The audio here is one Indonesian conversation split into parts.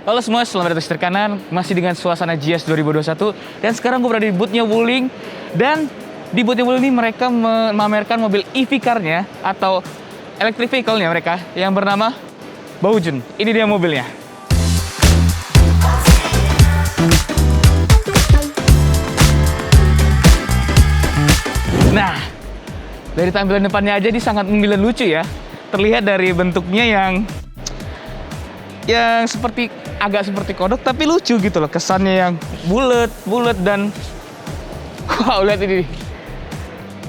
Halo semua, selamat datang di setir kanan. Masih dengan suasana GIIAS 2021. Dan sekarang gue berada di boothnya Wuling. Dan di boothnya Wuling ini mereka memamerkan mobil EV car-nya atau electric vehicle-nya mereka yang bernama Baojun. Ini dia mobilnya. Nah, dari tampilan depannya aja ini sangat memilih lucu ya. Terlihat dari bentuknya yang seperti agak seperti kodok tapi lucu gitu loh, kesannya yang bulat dan wow, lihat ini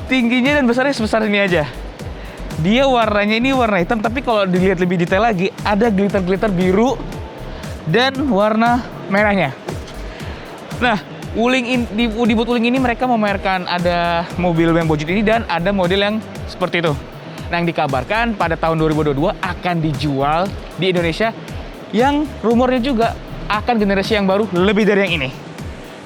tingginya dan besarnya sebesar ini aja. Dia warnanya ini warna hitam, tapi kalau dilihat lebih detail lagi ada glitter biru dan warna merahnya. Nah, di booth Wuling ini mereka memamerkan ada mobil yang Baojun ini dan ada model yang seperti itu. Nah, yang dikabarkan pada tahun 2022 akan dijual di Indonesia, yang rumornya juga akan generasi yang baru lebih dari yang ini.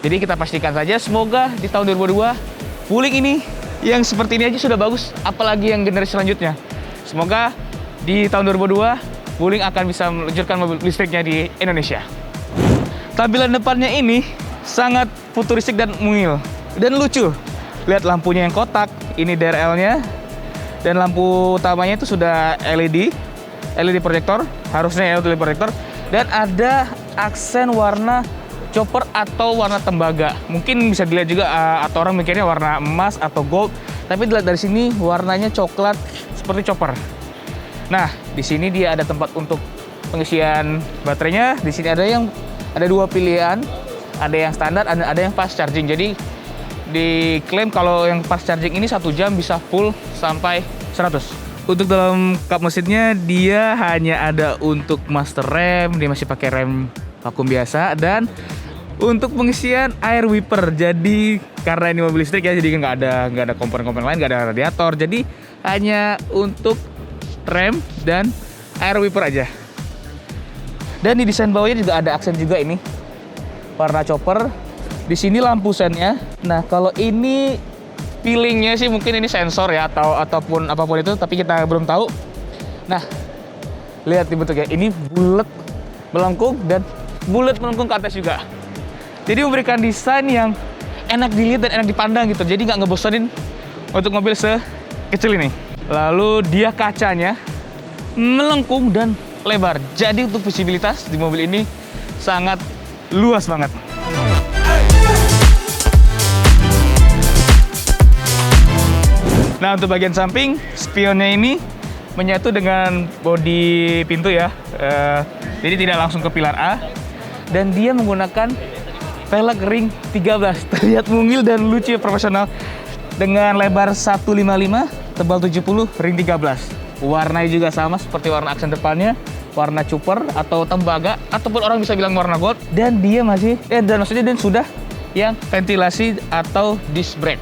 Jadi kita pastikan saja, semoga di tahun 2022 Wuling ini yang seperti ini aja sudah bagus, apalagi yang generasi selanjutnya. Semoga di tahun 2022 Wuling akan bisa meluncurkan mobil listriknya di Indonesia. Tampilan depannya ini sangat futuristik dan mungil dan lucu. Lihat lampunya yang kotak, ini DRL-nya, dan lampu utamanya itu sudah LED proyektor, harusnya LED proyektor, dan ada aksen warna chopper atau warna tembaga. Mungkin bisa dilihat juga atau orang mikirnya warna emas atau gold, tapi dilihat dari sini warnanya coklat seperti chopper. Nah, di sini dia ada tempat untuk pengisian baterainya. Di sini ada dua pilihan, ada yang standar, ada yang fast charging. Jadi diklaim kalau yang fast charging ini 1 jam bisa full sampai 100. Untuk dalam kap mesinnya dia hanya ada untuk master rem, dia masih pakai rem vakum biasa, dan untuk pengisian air wiper. Jadi karena ini mobil listrik ya, jadi nggak ada komponen-komponen lain, nggak ada radiator, jadi hanya untuk rem dan air wiper aja. Dan di desain bawahnya juga ada aksen juga ini, warna chopper. Di sini lampu sennya. Nah, kalau ini feelingnya sih mungkin ini sensor ya ataupun apapun itu, tapi kita belum tahu. Nah, lihat di bentuknya ini bulat melengkung dan bulat melengkung ke atas juga. Jadi memberikan desain yang enak dilihat dan enak dipandang gitu. Jadi nggak ngebosenin untuk mobil sekecil ini. Lalu dia kacanya melengkung dan lebar. Jadi untuk visibilitas di mobil ini sangat luas banget. Nah, untuk bagian samping, spionnya ini menyatu dengan bodi pintu ya. Jadi tidak langsung ke pilar A. Dan dia menggunakan velg ring 13. Terlihat mungil dan lucu, profesional. Dengan lebar 155, tebal 70, ring 13. Warnanya juga sama seperti warna aksen depannya, warna chopper atau tembaga, ataupun orang bisa bilang warna gold. Dan dia dan sudah yang ventilasi atau disc brake.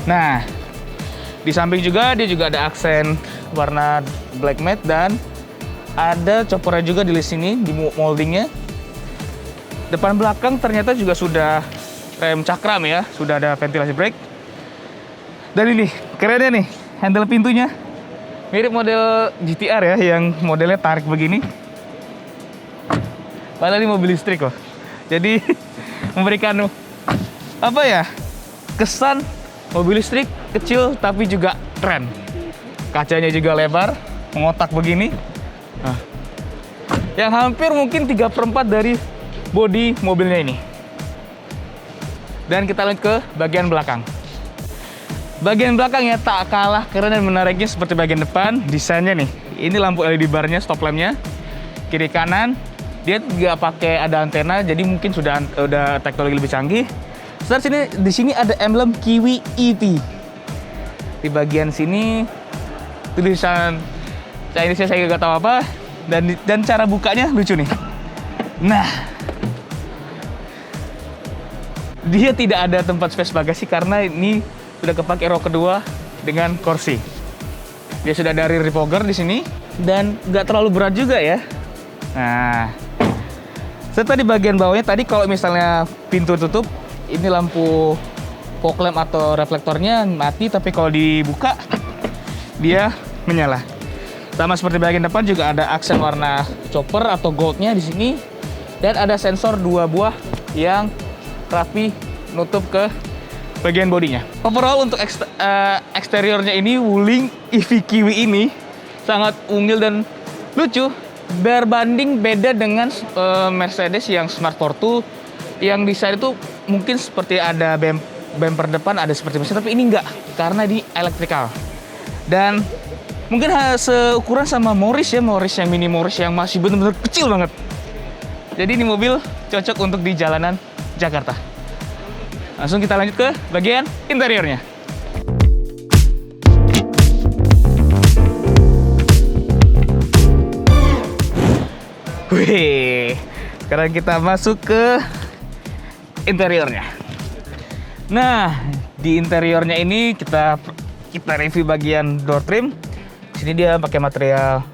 Nah, di samping juga dia juga ada aksen warna black matte dan ada choppernya juga di sini di moldingnya. Depan belakang ternyata juga sudah rem cakram ya, sudah ada ventilasi brake. Dan ini kerennya nih, handle pintunya mirip model GTR ya, yang modelnya tarik begini. Padahal ini mobil listrik loh. Jadi memberikan kesan mobil listrik kecil tapi juga keren. Kacanya juga lebar, mengotak begini. Nah, yang hampir mungkin 3/4 dari bodi mobilnya ini. Dan kita lanjut ke bagian belakang. Bagian belakangnya tak kalah keren dan menariknya seperti bagian depan. Desainnya nih, ini lampu LED barnya, stop lampnya, kiri kanan. Dia nggak pakai ada antena, jadi mungkin sudah teknologi lebih canggih. Di sini ada emblem Kiwi EV. Di bagian sini tulisan Chinese saya nggak tahu apa, dan cara bukanya lucu nih. Nah, dia tidak ada tempat space bagasi karena ini sudah kepake row kedua dengan kursi. Dia sudah dari rear di sini dan nggak terlalu berat juga ya. Nah, serta di bagian bawahnya tadi kalau misalnya pintu tutup, ini lampu fog lamp atau reflektornya mati, tapi kalau dibuka dia menyala. Sama seperti bagian depan juga ada aksen warna chopper atau goldnya di sini, dan ada sensor 2 buah yang rapi nutup ke bagian bodinya. Overall untuk eksteriornya ini, Wuling EV Kiwi ini sangat unggul dan lucu. Berbanding beda dengan Mercedes yang Smart Fortwo yang desain itu mungkin seperti ada bumper depan ada seperti mesin, tapi ini enggak karena di electrical. Dan mungkin seukuran sama Morris ya, Morris yang mini Morris yang masih benar-benar kecil banget. Jadi ini mobil cocok untuk di jalanan Jakarta. Langsung kita lanjut ke bagian interiornya. Wih, sekarang kita masuk ke interiornya. Nah, di interiornya ini kita review bagian door trim. Di sini dia pakai material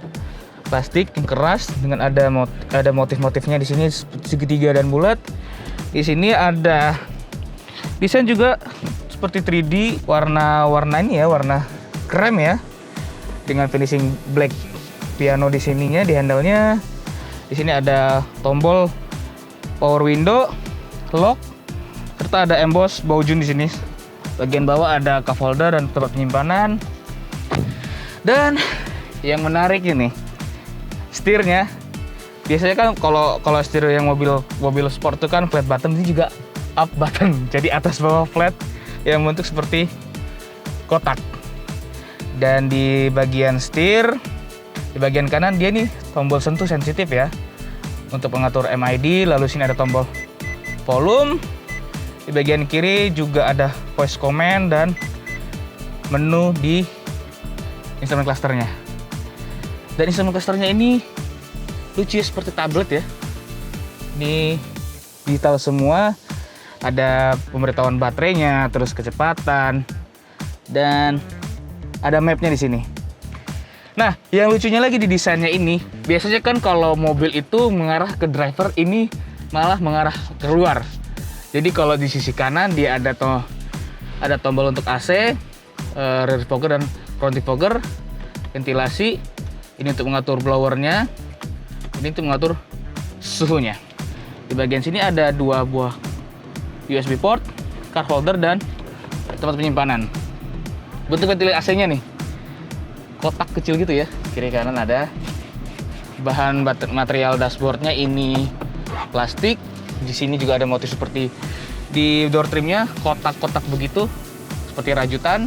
plastik yang keras dengan ada motif-motifnya di sini segitiga dan bulat. Di sini ada desain juga seperti 3D, warna ini ya, warna krem ya, dengan finishing black piano di sininya, di handle-nya. Di sini ada tombol power window, lock, serta ada emboss baujun di sini. Bagian bawah ada cup holder dan tempat penyimpanan. Dan yang menarik ini, setirnya. Biasanya kan kalau setir yang mobil sport itu kan flat bottom, ini juga up button. Jadi atas bawah flat yang bentuk seperti kotak. Dan di bagian setir, di bagian kanan dia nih tombol sentuh sensitif ya untuk mengatur MID. Lalu sini ada tombol volume. Di bagian kiri juga ada voice command dan menu di instrumen clusternya. Dan instrumen clusternya ini lucu ya, seperti tablet ya. Ini digital semua. Ada pemberitahuan baterainya, terus kecepatan, dan ada mapnya di sini. Nah, yang lucunya lagi di desainnya ini, biasanya kan kalau mobil itu mengarah ke driver, ini malah mengarah keluar. Jadi kalau di sisi kanan dia ada tombol untuk AC, rear spoiler dan front spoiler, ventilasi. Ini untuk mengatur blowernya, ini untuk mengatur suhunya. Di bagian sini ada 2 buah USB port, card holder, dan tempat penyimpanan. Bentuk ventilasi AC-nya nih, kotak kecil gitu ya. Kiri kanan ada. Bahan material dashboardnya ini plastik. Di sini juga ada motif seperti di door trimnya, kotak-kotak begitu, seperti rajutan.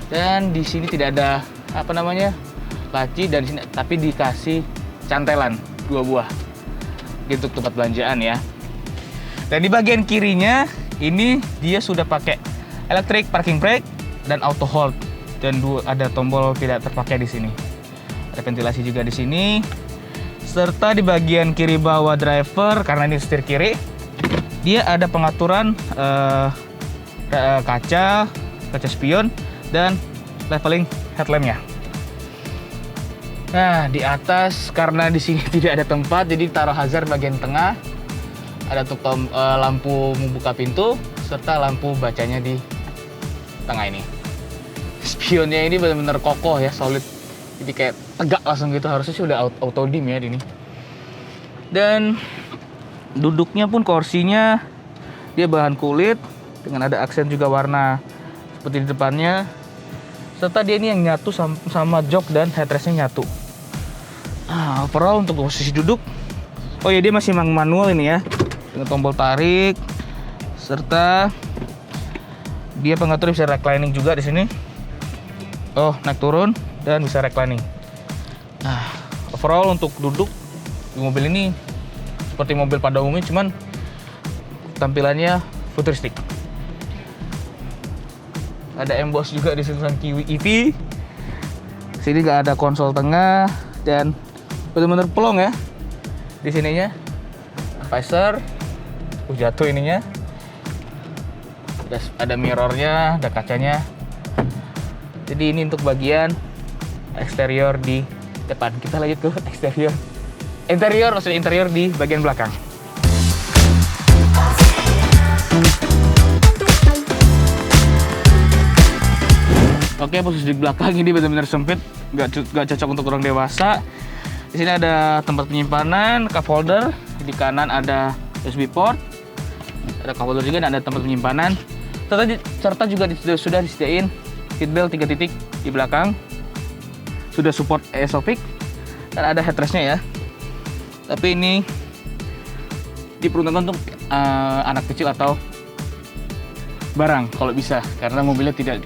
Dan di sini tidak ada laci, dan di sini tapi dikasih cantelan 2 buah untuk tempat belanjaan ya. Dan di bagian kirinya ini dia sudah pakai electric parking brake dan auto hold, dan ada tombol tidak terpakai di sini. Ada ventilasi juga di sini. Serta di bagian kiri bawah driver, karena ini setir kiri, dia ada pengaturan kaca spion dan leveling headlampnya. Nah, di atas karena di sini tidak ada tempat, jadi taruh hazard bagian tengah. Ada untuk lampu membuka pintu serta lampu bacanya di tengah ini. Spionnya ini benar-benar kokoh ya, solid. Jadi kayak tegak langsung gitu, harusnya sih udah auto dim ya ini. Dan duduknya pun kursinya dia bahan kulit dengan ada aksen juga warna seperti di depannya. Serta dia ini yang nyatu sama jok dan headrestnya nyatu. Overall untuk posisi duduk, oh ya dia masih manual ini ya, dengan tombol tarik, serta dia pengatur bisa reclining juga di sini. Oh, naik turun dan bisa reclining. Nah, overall untuk duduk di mobil ini seperti mobil pada umumnya, cuman tampilannya futuristik. Ada emboss juga di tulisan Kiwi EV. Sini nggak ada konsol tengah dan benar-benar pelong ya di sininya. Visor, jatuh ininya. Ada mirrornya, ada kacanya. Jadi ini untuk bagian eksterior di depan. Kita lanjut ke interior di bagian belakang. Oke, posisi di belakang ini benar-benar sempit, nggak cocok untuk orang dewasa. Di sini ada tempat penyimpanan, cup holder. Di kanan ada USB port, ada cup holder juga, dan ada tempat penyimpanan. Serta juga sudah disediain seatbelt 3 titik di belakang. Sudah support ESOFIX dan ada headrestnya ya. Tapi ini diperuntukkan untuk anak kecil atau barang kalau bisa, karena mobilnya tidak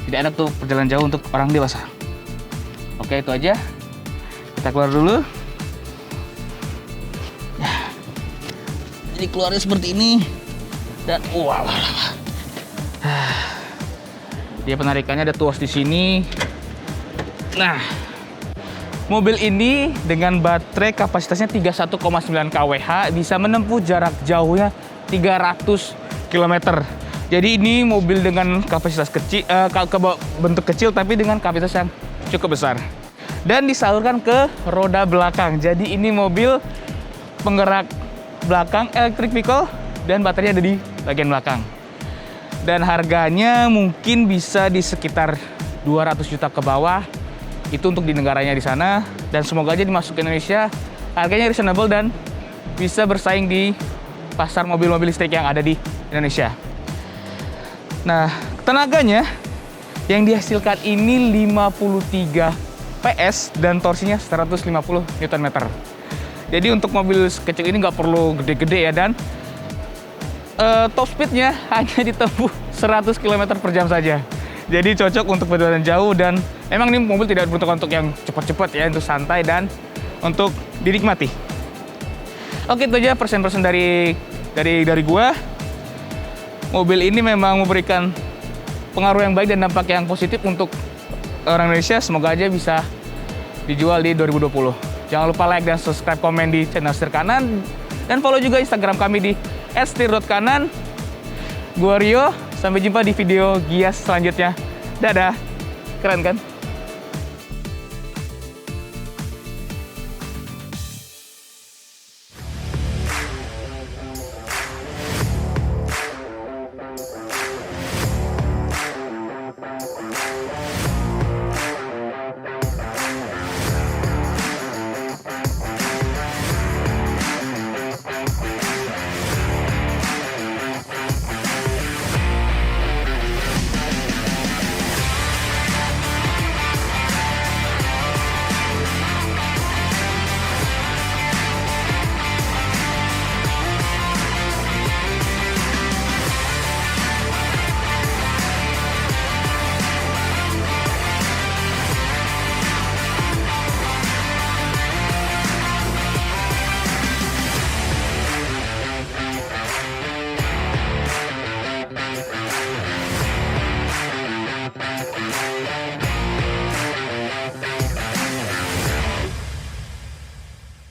enak tuh perjalanan jauh untuk orang dewasa. Oke, itu aja. Kita keluar dulu. Jadi keluarnya seperti ini. Dan wow. Dia penarikannya ada tuas di sini. Nah, mobil ini dengan baterai kapasitasnya 31,9 kWh bisa menempuh jarak jauhnya 300 km. Jadi ini mobil dengan kapasitas kecil, bentuk kecil tapi dengan kapasitas yang cukup besar. Dan disalurkan ke roda belakang. Jadi ini mobil penggerak belakang electric vehicle dan baterainya ada di bagian belakang. Dan harganya mungkin bisa di sekitar 200 juta ke bawah. Itu untuk di negaranya di sana. Dan semoga aja dimasuk ke Indonesia. Harganya reasonable dan bisa bersaing di pasar mobil-mobil listrik yang ada di Indonesia. Nah, tenaganya yang dihasilkan ini 53 PS dan torsinya 150 Nm. Jadi untuk mobil kecil ini nggak perlu gede-gede ya, dan top speednya hanya ditempuh 100 km per jam saja. Jadi cocok untuk perjalanan jauh, dan emang ini mobil tidak diperuntukkan untuk yang cepat-cepat ya, untuk santai dan untuk dinikmati. Oke, itu aja persen-persen dari gua. Mobil ini memang memberikan pengaruh yang baik dan dampak yang positif untuk orang Indonesia. Semoga aja bisa dijual di 2020. Jangan lupa like dan subscribe, komen di channel Setir Kanan, dan follow juga Instagram kami di @setir.kanan. Gua Rio, sampai jumpa di video Gias selanjutnya. Dadah. Keren kan?